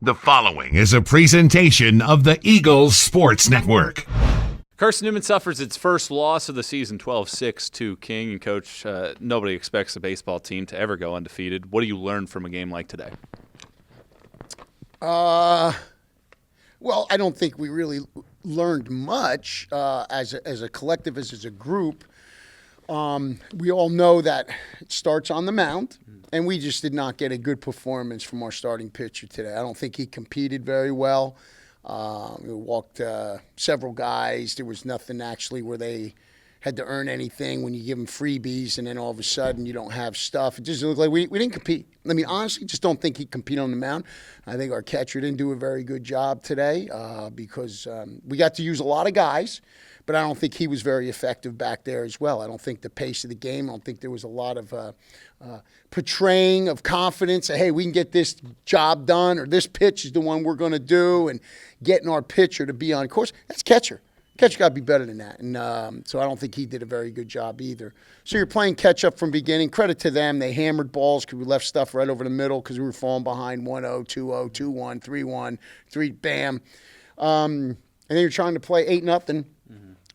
The following is a presentation of the Eagles Sports Network. Carson-Newman suffers its first loss of the season, 12-6 to King. And, Coach, nobody expects a baseball team to ever go undefeated. What do you learn from a game like today? Well, I don't think we really learned much as a collective, as a group. We all know that it starts on the mound, and we just did not get a good performance from our starting pitcher today. I don't think he competed very well. We walked several guys. There was nothing actually where they had to earn anything when you give them freebies and then all of a sudden you don't have stuff. It just looked like we didn't compete. I mean, honestly, just don't think he competed on the mound. I think our catcher didn't do a very good job today because we got to use a lot of guys, but I don't think he was very effective back there as well. I don't think the pace of the game, I don't think there was a lot of portraying of confidence that, hey, we can get this job done or this pitch is the one we're going to do and getting our pitcher to be on course. That's catcher. Catcher got to be better than that. And so I don't think he did a very good job either. So you're playing catch-up from beginning. Credit to them. They hammered balls because we left stuff right over the middle because we were falling behind 1-0, 2-0, 2-1, 3-1, 3, bam. And then you're trying to play 8-0,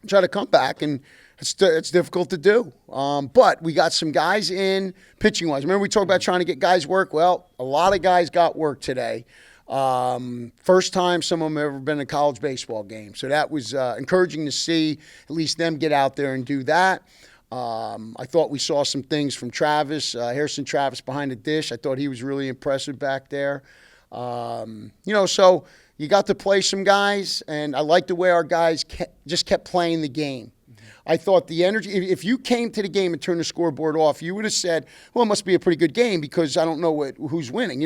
try to come back, and it's difficult to do. But we got some guys in pitching-wise. Remember we talked about trying to get guys work? Well, a lot of guys got work today. First time some of them have ever been in a college baseball game. So that was encouraging to see at least them get out there and do that. I thought we saw some things from Travis, Harrison Travis behind the dish. I thought he was really impressive back there. So you got to play some guys, and I like the way our guys just kept playing the game. I thought the energy, if you came to the game and turned the scoreboard off, you would have said, well, it must be a pretty good game because I don't know who's winning,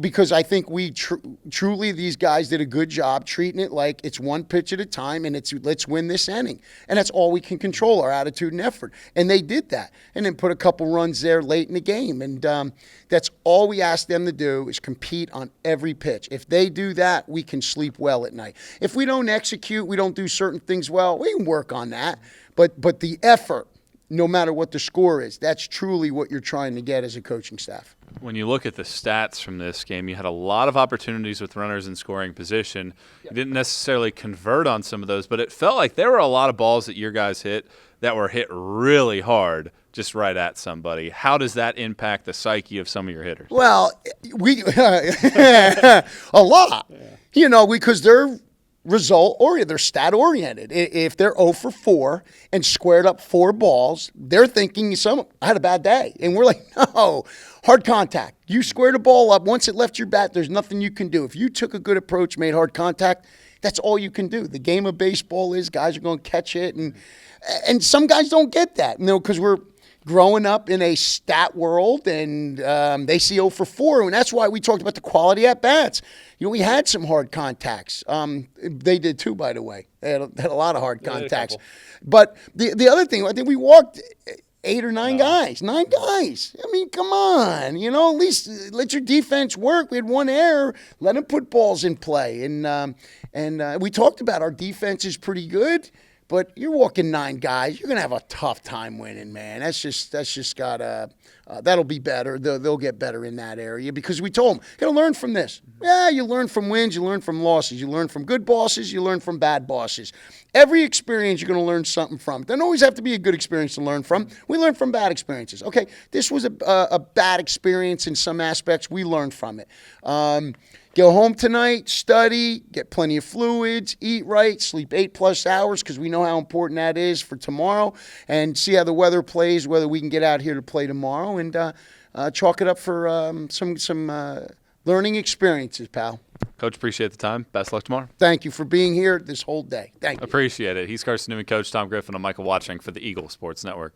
because I think we truly, these guys did a good job treating it like it's one pitch at a time and it's let's win this inning. And that's all we can control, our attitude and effort. And they did that. And then put a couple runs there late in the game. And that's all we asked them to do is compete on every pitch. If they do that, we can sleep well at night. If we don't execute, we don't do certain things well, we can work on that. But the effort, no matter what the score is, that's truly what you're trying to get as a coaching staff. When you look at the stats from this game, you had a lot of opportunities with runners in scoring position. You didn't necessarily convert on some of those, but it felt like there were a lot of balls that your guys hit that were hit really hard just right at somebody. How does that impact the psyche of some of your hitters? Well, we a lot, because they're result-oriented, they're stat-oriented. If they're 0 for 4 and squared up 4 balls, they're thinking I had a bad day. And we're like, no, hard contact. You squared a ball up. Once it left your bat, there's nothing you can do. If you took a good approach, made hard contact, that's all you can do. The game of baseball is guys are going to catch it. And some guys don't get that, because we're growing up in a stat world, and they see 0 for 4, and that's why we talked about the quality at bats. We had some hard contacts. They did too, by the way. They had a lot of hard contacts. But the other thing, I think we walked 8 or 9 guys. 9 guys. I mean, come on. At least let your defense work. We had 1 error. Let them put balls in play. And we talked about our defense is pretty good. But you're walking 9 guys. You're gonna have a tough time winning, man. That's just gotta. That'll be better. They'll get better in that area because we told them you gotta learn from this. Yeah, you learn from wins. You learn from losses. You learn from good bosses. You learn from bad bosses. Every experience you're gonna learn something from. It doesn't always have to be a good experience to learn from. We learn from bad experiences. Okay, this was a bad experience in some aspects. We learned from it. Go home tonight, study, get plenty of fluids, eat right, sleep 8+ hours because we know how important that is for tomorrow, and see how the weather plays, whether we can get out here to play tomorrow, and chalk it up for some learning experiences, pal. Coach, appreciate the time. Best luck tomorrow. Thank you for being here this whole day. Thank you. Appreciate it. He's Carson-Newman coach Tom Griffin. I'm Michael Watching for the Eagle Sports Network.